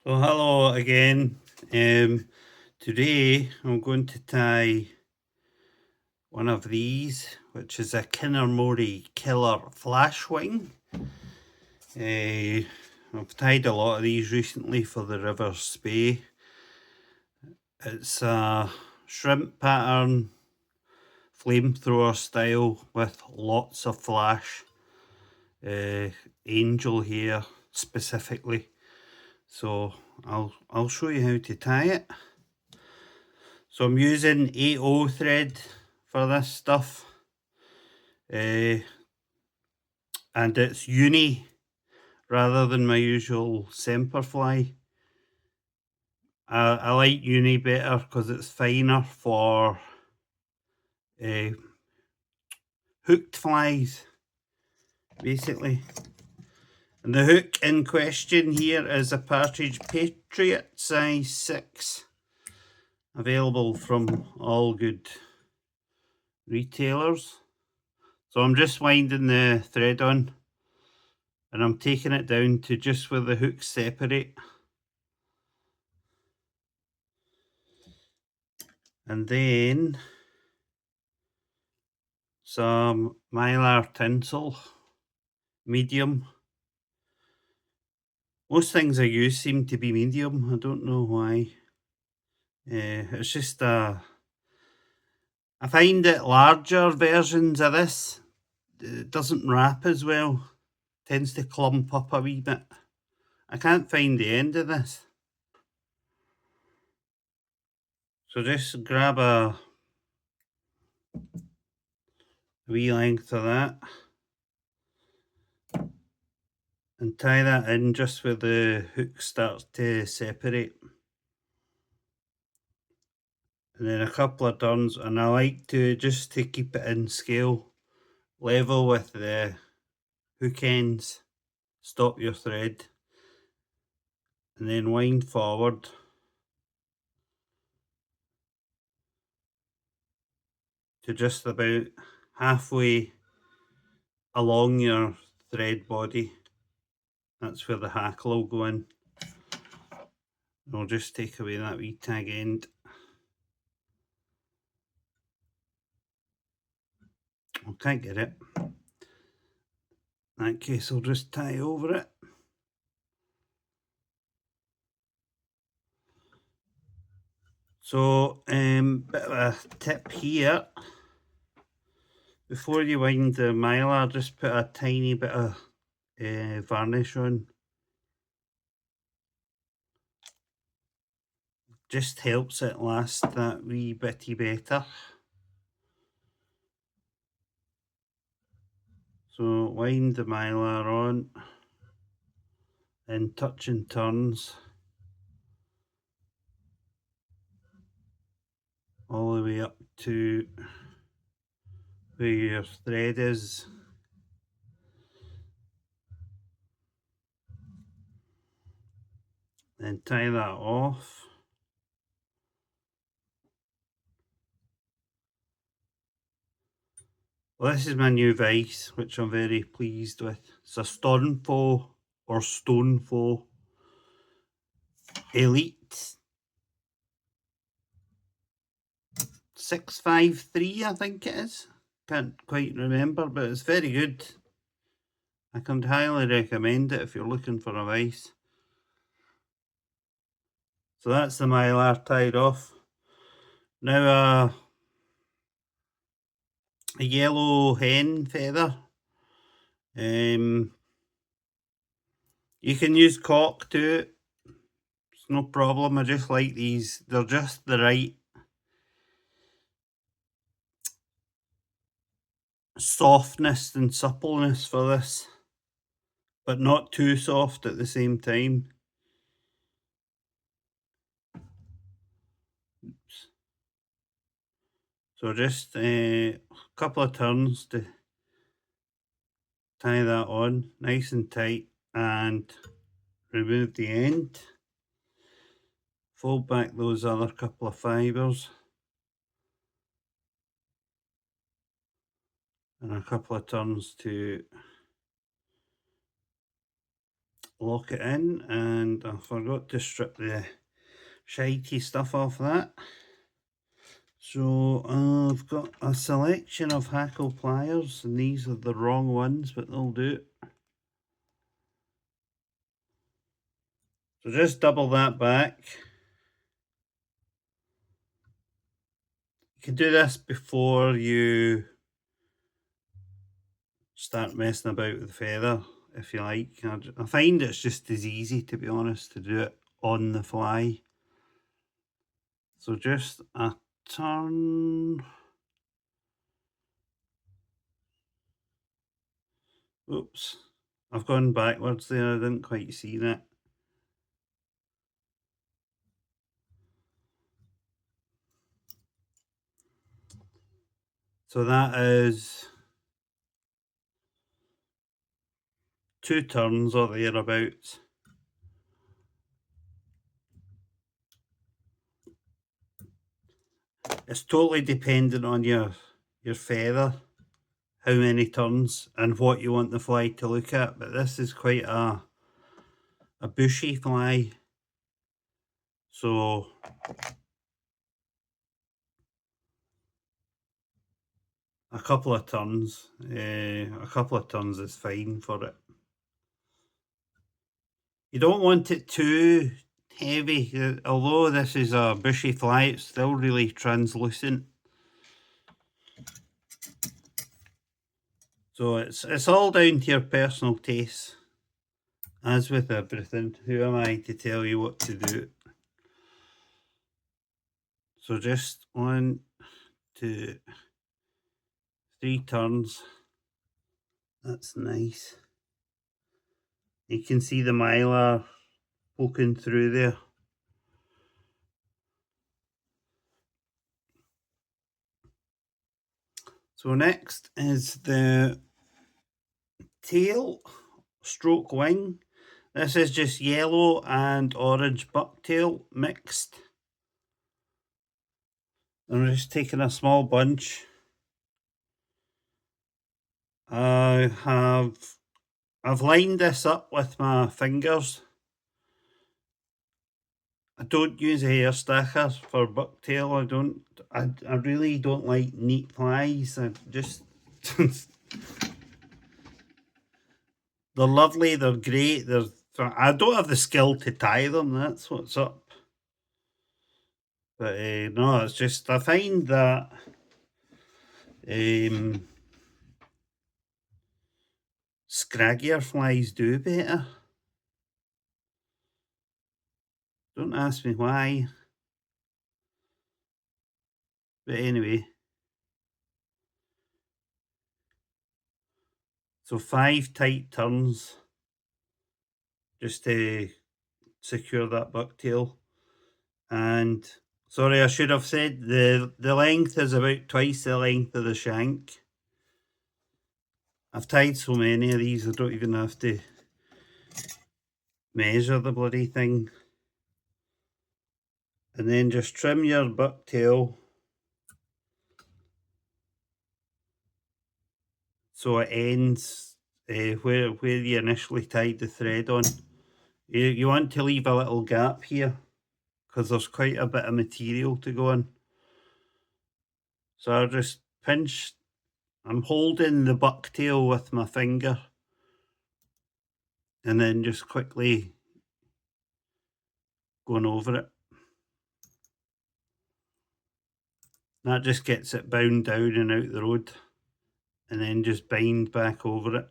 So hello again. Today I'm going to tie one of these, which is a Kinermony Killer Flashwing. I've tied a lot of these recently for the River Spey. It's a shrimp pattern, flamethrower style with lots of flash. Angel here specifically. So I'll show you how to tie it. So I'm using 8/0 thread for this stuff. And it's uni rather than my usual Semperfly. I like uni better because it's finer for hooked flies, basically. And the hook in question here is a Partridge Patriot size 6, available from all good retailers. So I'm just winding the thread on and I'm taking it down to just where the hooks separate. And then some mylar tinsel, medium. Most things I use seem to be medium. I don't know why. It's just I find that larger versions of this, it doesn't wrap as well. Tends to clump up a wee bit. I can't find the end of this. So just grab a wee length of that and tie that in just where the hook starts to separate. And then a couple of turns, and I like to just to keep it in scale, level with the hook ends, stop your thread, and then wind forward to just about halfway along your thread body. That's where the hackle will go in. And I'll just take away that wee tag end. I can't get it. In that case, I'll just tie over it. So, bit of a tip here. Before you wind the mylar, just put a tiny bit of varnish on. Just helps it last that wee bitty better. So wind the mylar on and touch and turns all the way up to where your thread is. Then tie that off. Well, this is my new vise, which I'm very pleased with. It's a Stormfoe or Stonefoe Elite 653, I think it is. Can't quite remember, but it's very good. I can highly recommend it if you're looking for a vise. So that's the mylar tied off. Now a yellow hen feather. You can use cock too. It's no problem. I just like these. They're just the right softness and suppleness for this, but not too soft at the same time. Oops. So just a couple of turns to tie that on nice and tight and remove the end. Fold back those other couple of fibres and a couple of turns to lock it in, and I forgot to strip the shitey stuff off that. So I've got a selection of hackle pliers, and these are the wrong ones, but they'll do. So just double that back. You can do this before you start messing about with the feather, if you like. I find it's just as easy, to be honest, to do it on the fly. So just a turn. Oops, I've gone backwards there. I didn't quite see that. So that is 2 turns or thereabouts. It's totally dependent on your feather, how many turns and what you want the fly to look at, but this is quite a bushy fly, so a couple of turns is fine for it. You don't want it too heavy, although this is a bushy fly, it's still really translucent. So it's all down to your personal taste. As with everything, who am I to tell you what to do? So just 1, 2, 3 turns. That's nice. You can see the mylar poking through there. So next is the tail stroke wing. This is just yellow and orange bucktail mixed. I'm just taking a small bunch. I've lined this up with my fingers. I don't use a hair stacker for bucktail. I really don't like neat flies. I just they're lovely, they're great. I don't have the skill to tie them, that's what's up. But no, it's just I find that scraggier flies do better. Don't ask me why. But anyway. So 5 tight turns just to secure that bucktail. And sorry, I should have said the length is about twice the length of the shank. I've tied so many of these I don't even have to measure the bloody thing. And then just trim your bucktail so it ends where you initially tied the thread on. You want to leave a little gap here because there's quite a bit of material to go on. So I'll just pinch, I'm holding the bucktail with my finger and then just quickly going over it. That just gets it bound down and out the road, and then just bind back over it.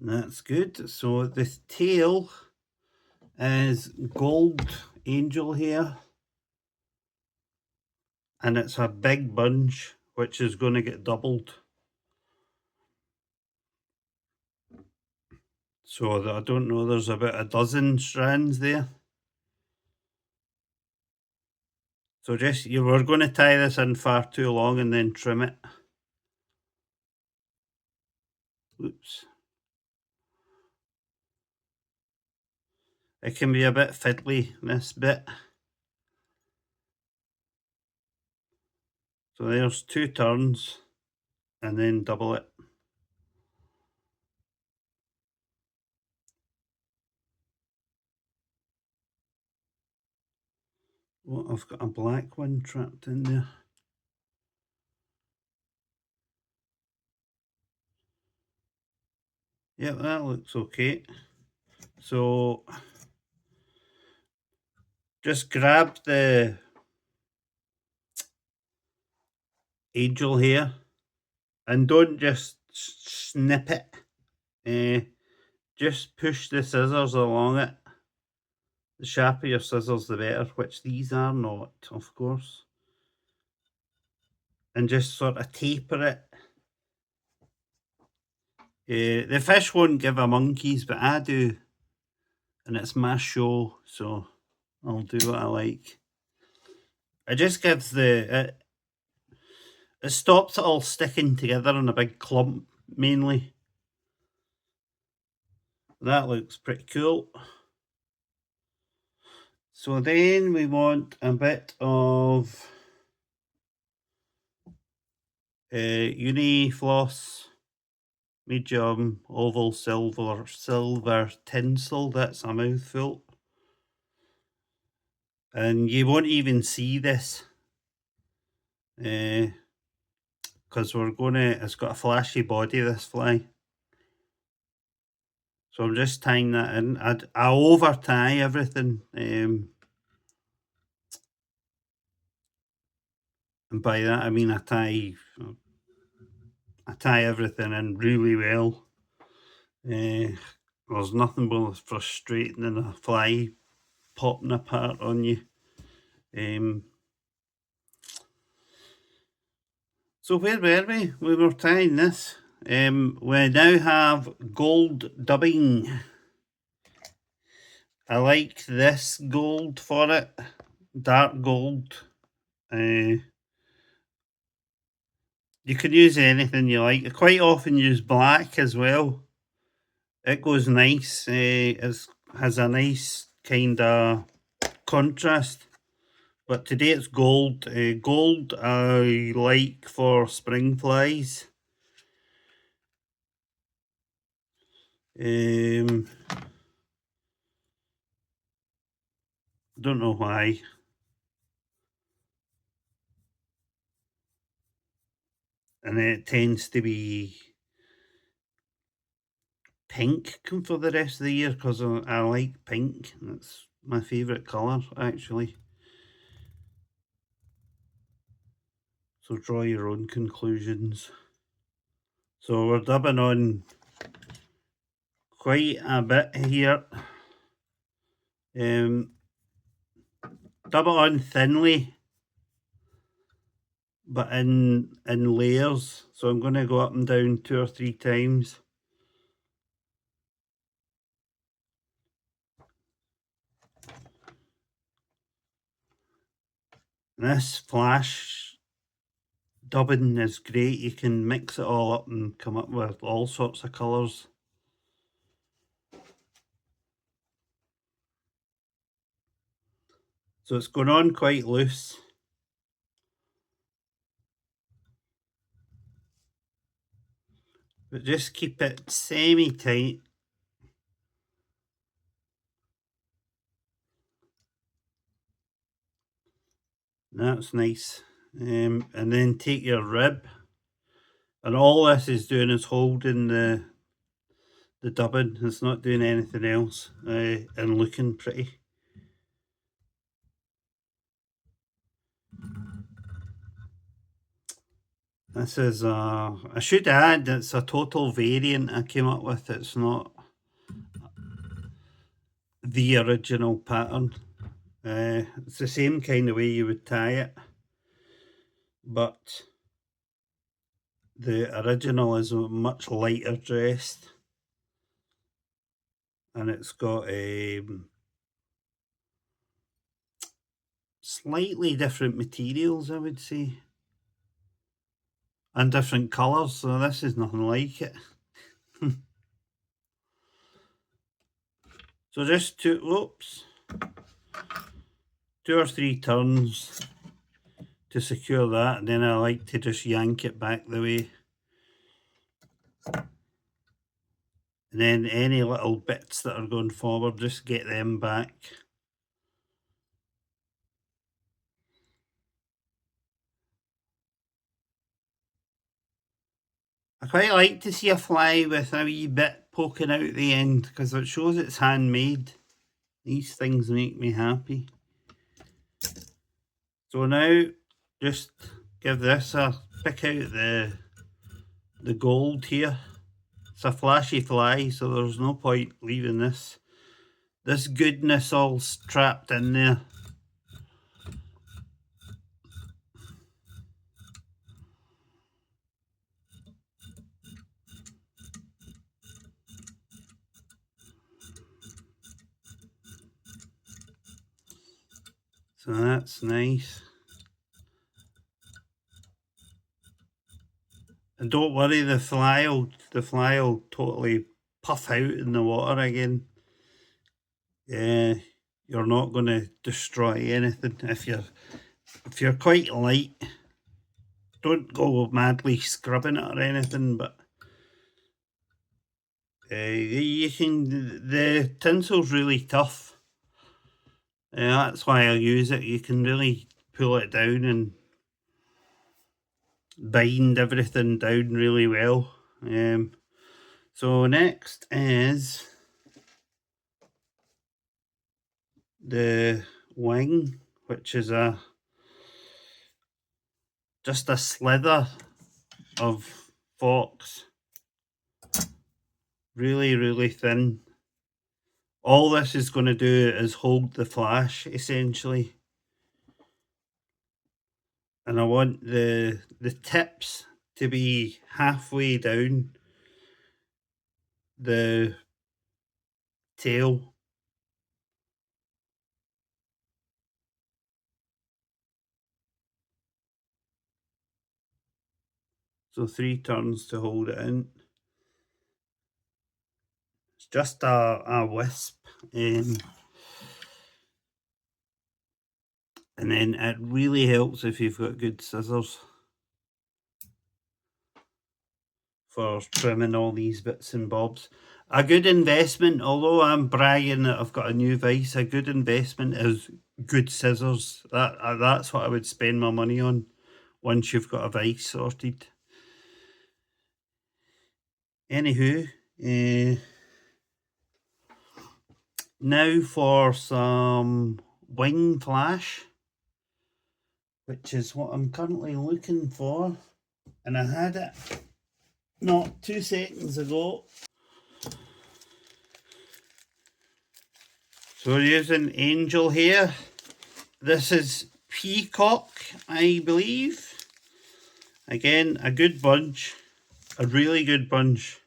And that's good. So the tail is gold angel hair, and it's a big bunch which is going to get doubled. So I don't know, there's about a dozen strands there. So just, you were going to tie this in far too long and then trim it. Oops. It can be a bit fiddly, this bit. So there's 2 turns and then double it. Oh, I've got a black one trapped in there. Yep, that looks okay. So just grab the angel hair and don't just snip it. Just push the scissors along it. The sharper your scissors, the better, which these are not, of course. And just sort of taper it. The fish won't give a monkeys, but I do. And it's my show, so I'll do what I like. It just gives it stops it all sticking together in a big clump, mainly. That looks pretty cool. So then we want a bit of uni floss, medium, oval, silver tinsel. That's a mouthful. And you won't even see this because it's got a flashy body, this fly. So I'm just tying that in. I over tie everything. And by that I mean I tie everything in really well. There's nothing more frustrating than a fly popping apart on you. So where were we? We were tying this. We now have gold dubbing. I like this gold for it. Dark gold. You can use anything you like. I quite often use black as well. It goes nice. It has a nice kind of contrast. But today it's gold. Gold I like for spring flies. Don't know why. And it tends to be pink for the rest of the year because I like pink. That's my favourite colour, actually. So draw your own conclusions. So we're dubbing on quite a bit here. Dub it on thinly, but in layers. So I'm going to go up and down 2 or 3 times. This flash dubbing is great. You can mix it all up and come up with all sorts of colours. So it's going on quite loose. But just keep it semi-tight. That's nice. And then take your rib. And all this is doing is holding the dubbing. It's not doing anything else. And looking pretty. This is I should add it's a total variant I came up with. It's not the original pattern. It's the same kind of way you would tie it, but the original is much lighter dressed, and it's got a slightly different materials, I would say, and different colours. So this is nothing like it. So just 2 or 3 turns to secure that, and then I like to just yank it back the way. And then any little bits that are going forward, just get them back. I quite like to see a fly with a wee bit poking out the end because it shows it's handmade. These things make me happy. So now just give this a pick out the gold here. It's a flashy fly, so there's no point leaving this goodness all trapped in there. So that's nice. And don't worry, the fly will totally puff out in the water again. Yeah, you're not going to destroy anything if you're quite light. Don't go madly scrubbing it or anything, but you can. The tinsel's really tough. That's why I use it. You can really pull it down and bind everything down really well. So next is the wing, which is just a slither of fox, really thin. All this is going to do is hold the flash essentially, and I want the tips to be halfway down the tail. So 3 turns to hold it in. It's just a wisp. And then it really helps if you've got good scissors for trimming all these bits and bobs. A good investment, although I'm bragging that I've got a new vise, a good investment is good scissors. That's what I would spend my money on once you've got a vise sorted. Anywho, now for some wing flash, which is what I'm currently looking for, and I had it not 2 seconds ago. So we're using angel here. This is peacock, I believe. Again, a good bunch, a really good bunch.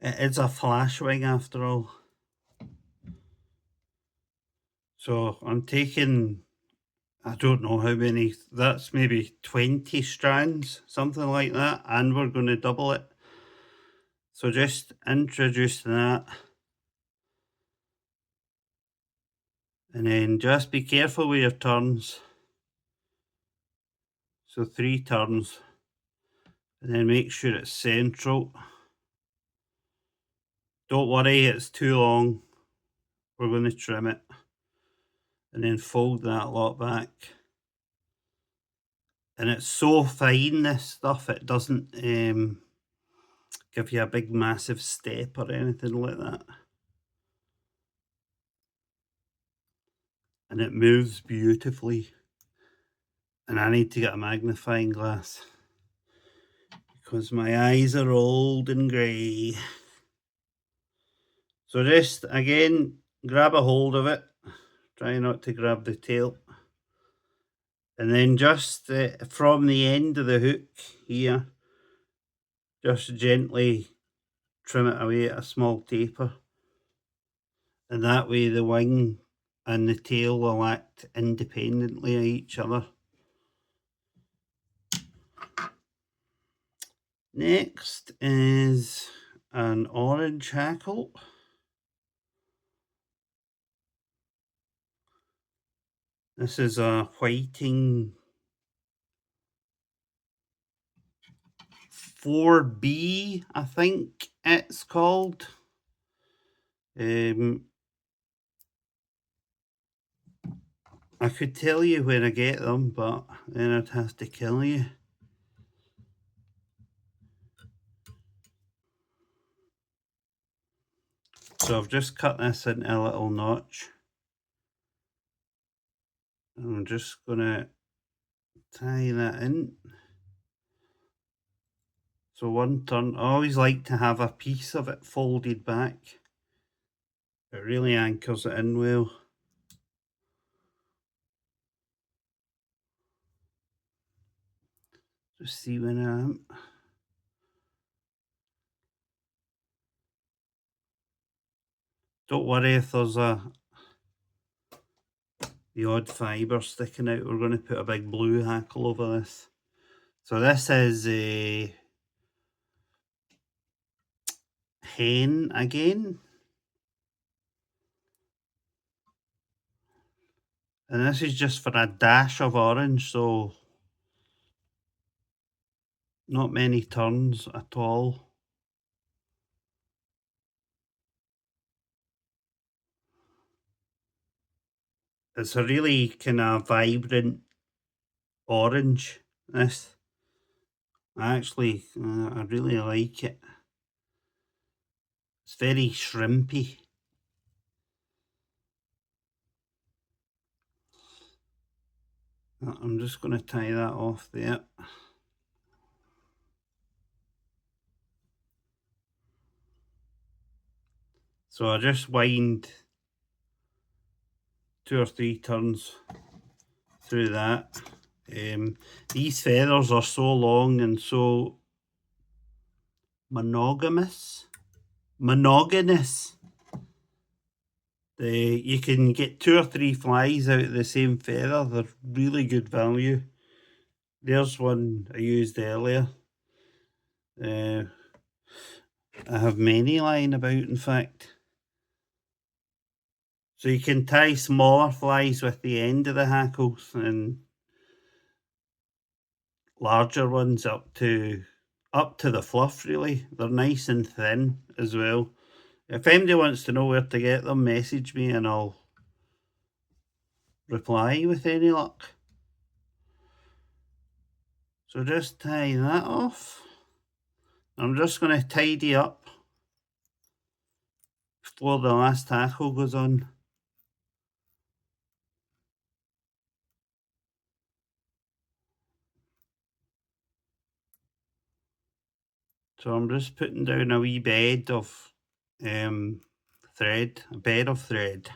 It's a flashwing after all. So I'm taking, I don't know how many, that's maybe 20 strands, something like that, and we're going to double it. So just introduce that. And then just be careful with your turns. So 3 turns. And then make sure it's central. Don't worry, it's too long. We're going to trim it. And then fold that lot back. And it's so fine, this stuff, it doesn't give you a big massive step or anything like that. And it moves beautifully. And I need to get a magnifying glass because my eyes are old and grey. So just, again, grab a hold of it. Try not to grab the tail. And then just from the end of the hook here, just gently trim it away at a small taper. And that way the wing and the tail will act independently of each other. Next is an orange hackle. This is a whiting 4B, I think it's called. I could tell you where I get them, but then I'd have to kill you. So I've just cut this into a little notch. I'm just gonna tie that in. So one turn, I always like to have a piece of it folded back. It really anchors it in well. Just see when I am. Don't worry if there's the odd fibre sticking out. We're going to put a big blue hackle over this. So this is a hen again. And this is just for a dash of orange, so not many turns at all. It's a really kind of vibrant orange, this. I really like it. It's very shrimpy. I'm just going to tie that off there. So I just wind 2 or 3 turns through that. These feathers are so long and so monogamous. You can get 2 or 3 flies out of the same feather. They're really good value. There's one I used earlier. I have many lying about, in fact. So you can tie smaller flies with the end of the hackles and larger ones up to the fluff, really. They're nice and thin as well. If anybody wants to know where to get them, message me and I'll reply with any luck. So just tie that off. I'm just going to tidy up before the last hackle goes on. So I'm just putting down a wee bed of thread, a bed of thread.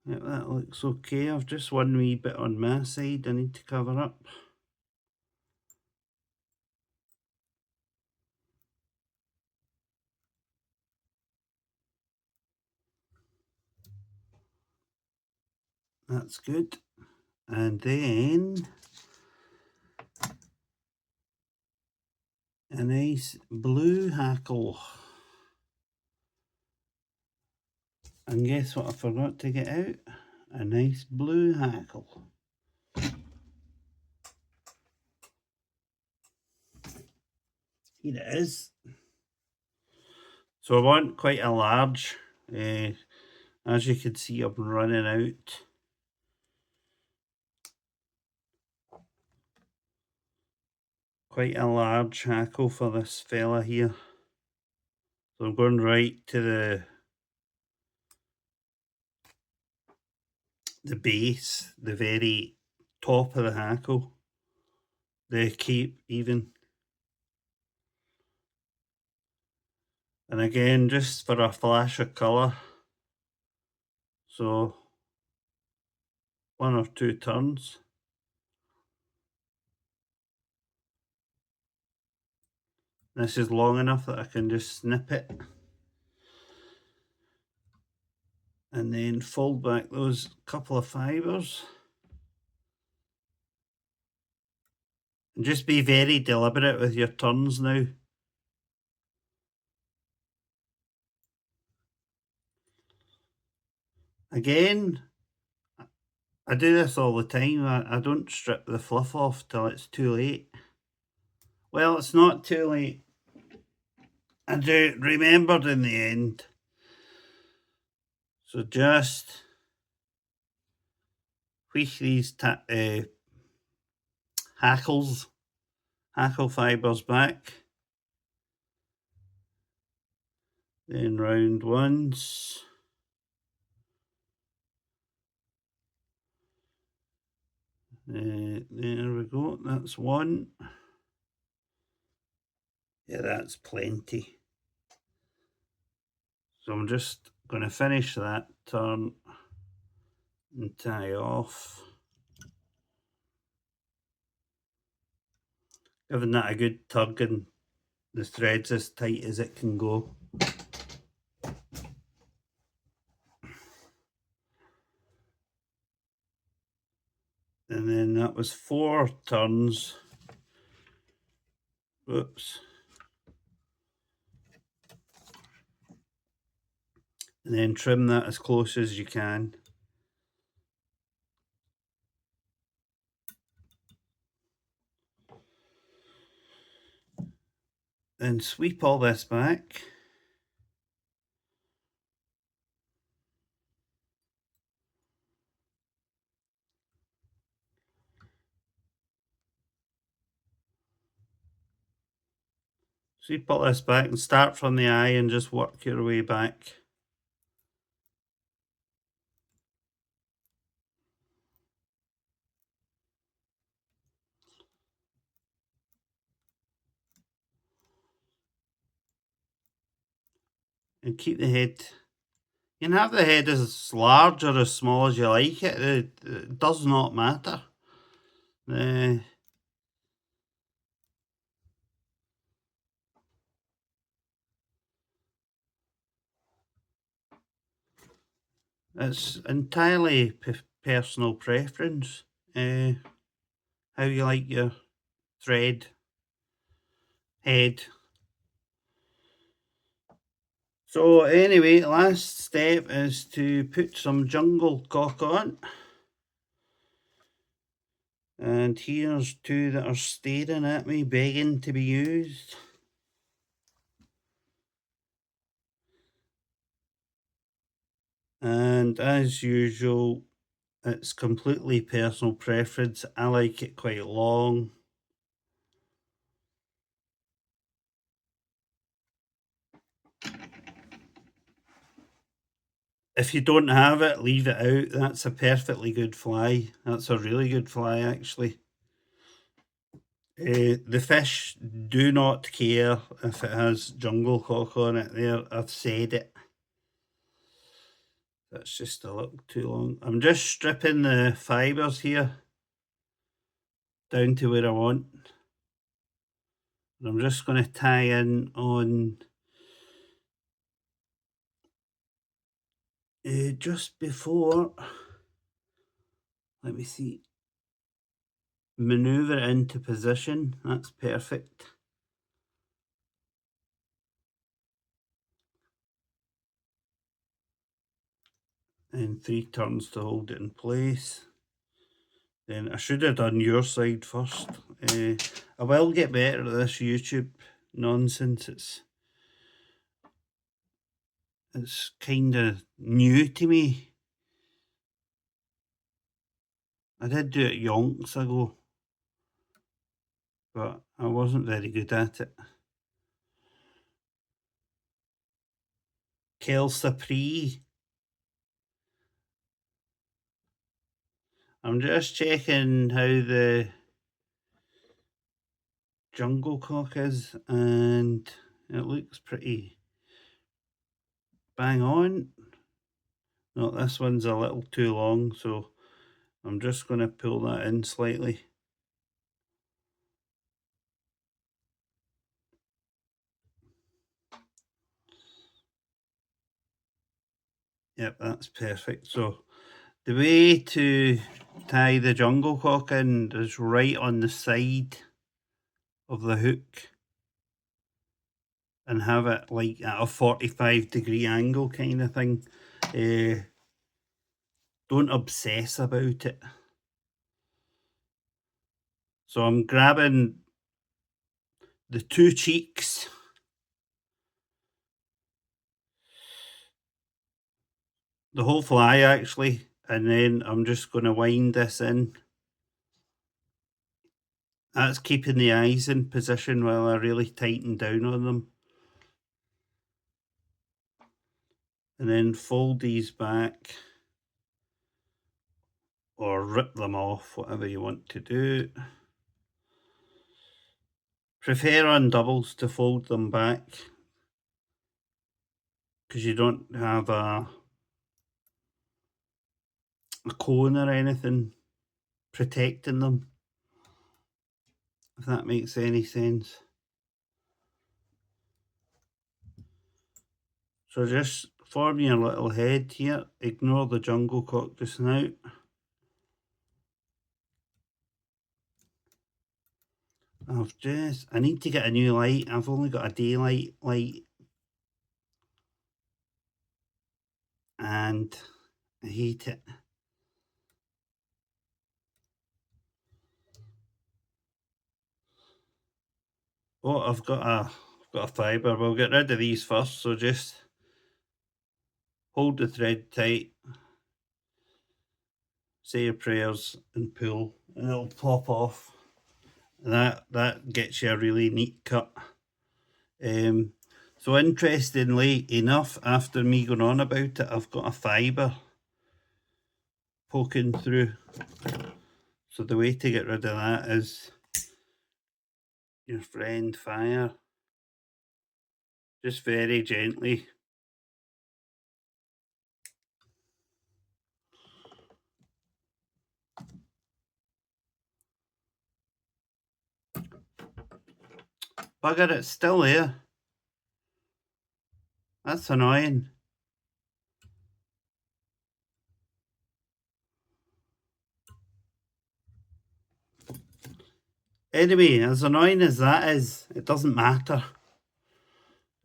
Yep, that looks okay. I've just one wee bit on my side I need to cover up. That's good. And then a nice blue hackle. And guess what I forgot to get out? A nice blue hackle. Here it is. So I want quite a large, as you can see I'm running out. Quite a large hackle for this fella here. So I'm going right to the base, the very top of the hackle, the cape even. And again, just for a flash of colour. So 1 or 2 turns. This is long enough that I can just snip it. And then fold back those couple of fibres. And just be very deliberate with your turns now. Again, I do this all the time. I don't strip the fluff off till it's too late. Well, it's not too late. I do remembered in the end. So just push these hackle fibres back. Then round once. There we go, that's one. Yeah, that's plenty. So I'm just going to finish that turn and tie off. Giving that a good tug and the thread's as tight as it can go. And then that was 4 turns. Whoops. And then trim that as close as you can. Then sweep all this back. Sweep all this back and start from the eye and just work your way back. And keep the head. You can have the head as large or as small as you like it. It does not matter. It's entirely personal preference, how you like your thread head. So anyway, last step is to put some jungle cock on. And here's 2 that are staring at me, begging to be used. And as usual, it's completely personal preference. I like it quite long. If you don't have it, leave it out. That's a perfectly good fly. That's a really good fly, actually. The fish do not care if it has jungle cock on it there. I've said it. That's just a little too long. I'm just stripping the fibres here down to where I want. And I'm just going to tie in on just before, let me see, maneuver into position. That's perfect. And 3 turns to hold it in place. Then I should have done your side first. I will get better at this YouTube nonsense. It's kind of new to me. I did do it yonks ago, but I wasn't very good at it. Quel surprise. I'm just checking how the jungle cock is, and it looks pretty bang on. No, this one's a little too long, so I'm just going to pull that in slightly. Yep, that's perfect. So the way to tie the jungle cock in is right on the side of the hook and have it like at a 45-degree angle kind of thing. Don't obsess about it. So I'm grabbing the two cheeks, the whole fly actually, and then I'm just going to wind this in. That's keeping the eyes in position while I really tighten down on them. And then fold these back or rip them off, whatever you want to do. Prefer on doubles to fold them back because you don't have a cone or anything protecting them, if that makes any sense. So just form your little head here. Ignore the jungle cock just now. I need to get a new light. I've only got a daylight light. And I hate it. Oh, I've got a fibre. We'll get rid of these first. So just hold the thread tight, say your prayers and pull, and it'll pop off. And that gets you a really neat cut. So interestingly enough, after me going on about it, I've got a fibre poking through. So the way to get rid of that is your friend fire. Just very gently. Bugger, it's still there. That's annoying. Anyway, as annoying as that is, it doesn't matter.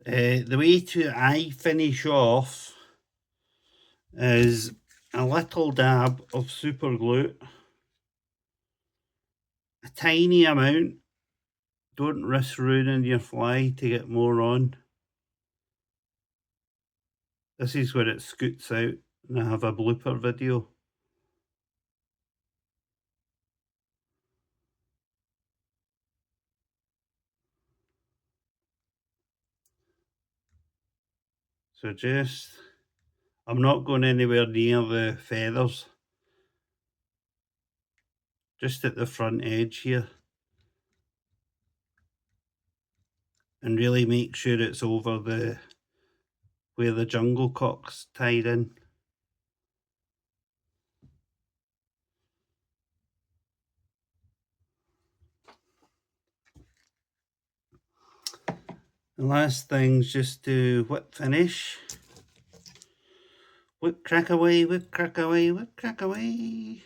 The way I finish off is a little dab of super glue. A tiny amount. Don't risk ruining your fly to get more on. This is where it scoots out, and I have a blooper video. So I'm not going anywhere near the feathers. Just at the front edge here. And really make sure it's over where the jungle cock's tied in. The last thing's just to whip finish. Whip crack away, whip crack away, whip crack away.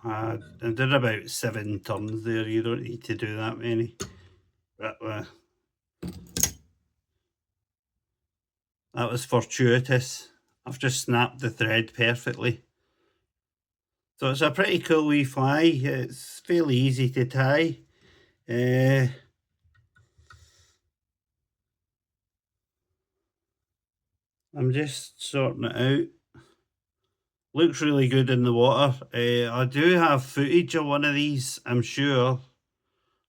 I did about 7 turns there. You don't need to do that many. That was fortuitous. I've just snapped the thread perfectly. So it's a pretty cool wee fly. It's fairly easy to tie. I'm just sorting it out. Looks really good in the water. I do have footage of one of these, I'm sure,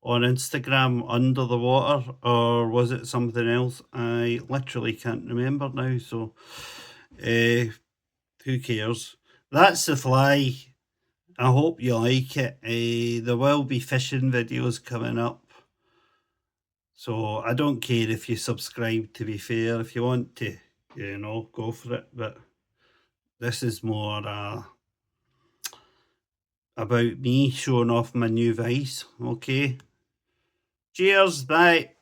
on Instagram under the water, or was it something else? I literally can't remember now, so who cares? That's the fly. I hope you like it. There will be fishing videos coming up. So I don't care if you subscribe, to be fair. If you want to, go for it. But this is more about me showing off my new vise. Okay. Cheers. Bye.